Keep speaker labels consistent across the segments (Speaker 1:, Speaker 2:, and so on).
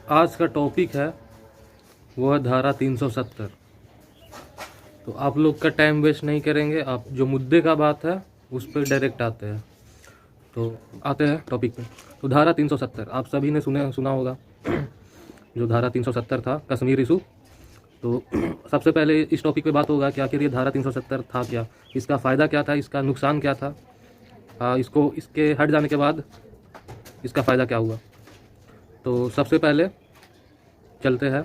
Speaker 1: आज का टॉपिक है वो है धारा 370। तो आप लोग का टाइम वेस्ट नहीं करेंगे, आप जो मुद्दे का बात है उस पर डायरेक्ट आते हैं। तो आते हैं टॉपिक पे। तो धारा 370 आप सभी ने सुना होगा। जो धारा 370 था कश्मीर इशू। तो सबसे पहले इस टॉपिक पे बात होगा कि आखिर ये धारा 370 था क्या, इसका फ़ायदा क्या था, इसका नुकसान क्या था, इसको इसके हट जाने के बाद इसका फ़ायदा क्या हुआ। तो सबसे पहले चलते हैं।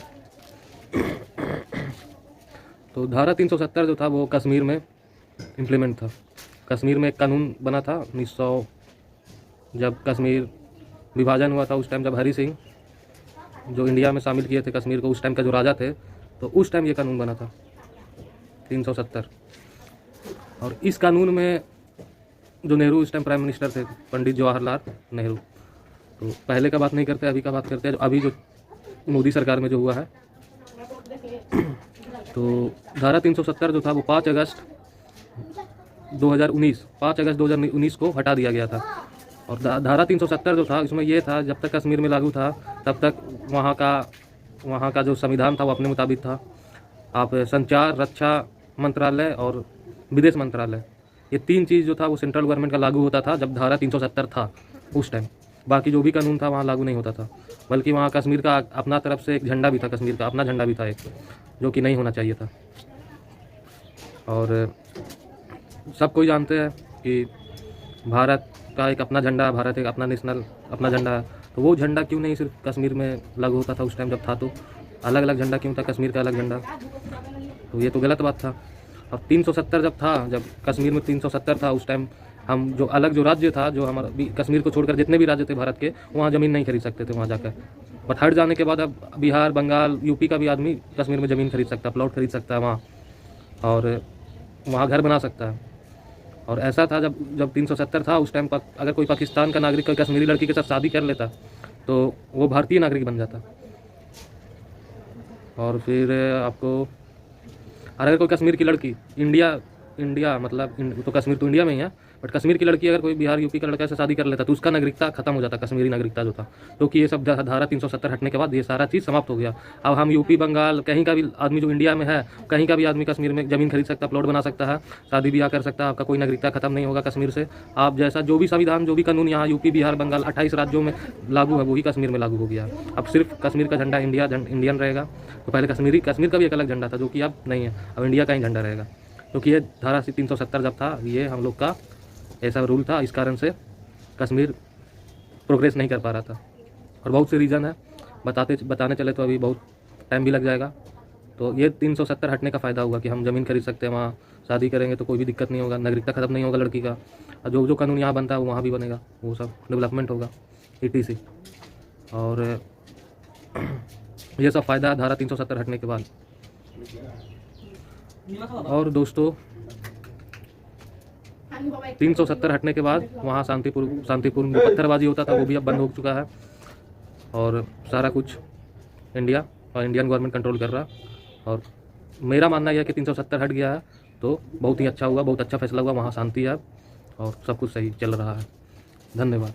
Speaker 1: तो धारा 370 जो था वो कश्मीर में इम्प्लीमेंट था। कश्मीर में एक कानून बना था 1900, जब कश्मीर विभाजन हुआ था उस टाइम, जब हरी सिंह जो इंडिया में शामिल किए थे कश्मीर को, उस टाइम का जो राजा थे, तो उस टाइम ये कानून बना था 370। और इस कानून में जो नेहरू इस टाइम प्राइम मिनिस्टर थे, पंडित जवाहरलाल नेहरू। तो पहले का बात नहीं करते, अभी का बात करते हैं। अभी जो मोदी सरकार में जो हुआ है, तो धारा 370 जो था वो 5 अगस्त 2019 को हटा दिया गया था। और धारा 370 जो था इसमें ये था, जब तक कश्मीर में लागू था तब तक वहाँ का जो संविधान था वो अपने मुताबिक था। आप संचार, रक्षा मंत्रालय और विदेश मंत्रालय, ये 3 चीज़ जो था वो सेंट्रल गवर्नमेंट का लागू होता था जब धारा 370 था उस टाइम। बाकी जो भी कानून था वहाँ लागू नहीं होता था, बल्कि वहाँ कश्मीर का अपना तरफ से एक झंडा भी था, कश्मीर का अपना झंडा भी था एक, जो कि नहीं होना चाहिए था। और सब कोई जानते हैं कि भारत का एक अपना झंडा, भारत एक अपना नेशनल अपना झंडा है। तो वो झंडा क्यों नहीं सिर्फ कश्मीर में लागू होता था उस टाइम जब था, तो अलग अलग झंडा क्यों था, कश्मीर का अलग झंडा। तो ये तो गलत बात था। और 370 जब था, जब कश्मीर में 370 था उस टाइम, हम जो राज्य था, जो हमारा कश्मीर को छोड़कर जितने भी राज्य थे भारत के, वहाँ ज़मीन नहीं खरीद सकते थे वहाँ जाकर। बट हट जाने के बाद अब बिहार, बंगाल, यूपी का भी आदमी कश्मीर में ज़मीन खरीद सकता है, प्लॉट खरीद सकता है वहाँ, और वहाँ घर बना सकता है। और ऐसा था जब 370 था उस टाइम, अगर कोई पाकिस्तान का नागरिक कोई कश्मीरी लड़की के साथ शादी कर लेता तो वो भारतीय नागरिक बन जाता। और फिर आपको, अगर कोई कश्मीर की लड़की इंडिया मतलब तो कश्मीर तो इंडिया में ही है, बट कश्मीर की लड़की अगर कोई बिहार, यूपी का लड़का से शादी कर लेता तो उसका नागरिकता खत्म हो जाता, कश्मीरी नागरिकता जो था। क्योंकि ये सब धारा 370 हटने के बाद ये सारा चीज़ समाप्त हो गया। अब हम यूपी, बंगाल, कहीं का भी आदमी जो इंडिया में है, कहीं का भी आदमी कश्मीर में ज़मीन खरीद सकता, प्लॉट बना सकता है, शादी ब्याह कर सकता है। आपका कोई नागरिकता खत्म नहीं होगा कश्मीर से। आप जैसा जो भी संविधान, जो भी कानून यहाँ यूपी, बिहार, बंगाल 28 राज्यों में लागू है, वही कश्मीर में लागू हो गया। अब सिर्फ कश्मीर का झंडा इंडियन रहेगा। तो पहले कश्मीर का भी एक अलग झंडा था, जो कि अब नहीं है, अब इंडिया का ही झंडा रहेगा। क्योंकि ये धारा 370 जब था, ये हम लोग का ऐसा रूल था, इस कारण से कश्मीर प्रोग्रेस नहीं कर पा रहा था। और बहुत से रीज़न है, बताने चले तो अभी बहुत टाइम भी लग जाएगा। तो ये 370 हटने का फ़ायदा हुआ कि हम ज़मीन खरीद सकते हैं, वहाँ शादी करेंगे तो कोई भी दिक्कत नहीं होगा, नागरिकता खत्म नहीं होगा लड़की का। और जो कानून यहाँ बनता है वो वहाँ भी बनेगा, वो सब डेवलपमेंट होगा, ETC। और ये सब फ़ायदा है धारा 370 हटने के बाद। और दोस्तों 370 हटने के बाद वहाँ शांतिपूर्ण पत्थरबाजी होता था, वो भी अब बंद हो चुका है। और सारा कुछ इंडिया और इंडियन गवर्नमेंट कंट्रोल कर रहा। और मेरा मानना यह है कि 370 हट गया है तो बहुत ही अच्छा हुआ, बहुत अच्छा फैसला हुआ, वहाँ शांति है और सब कुछ सही चल रहा है। धन्यवाद।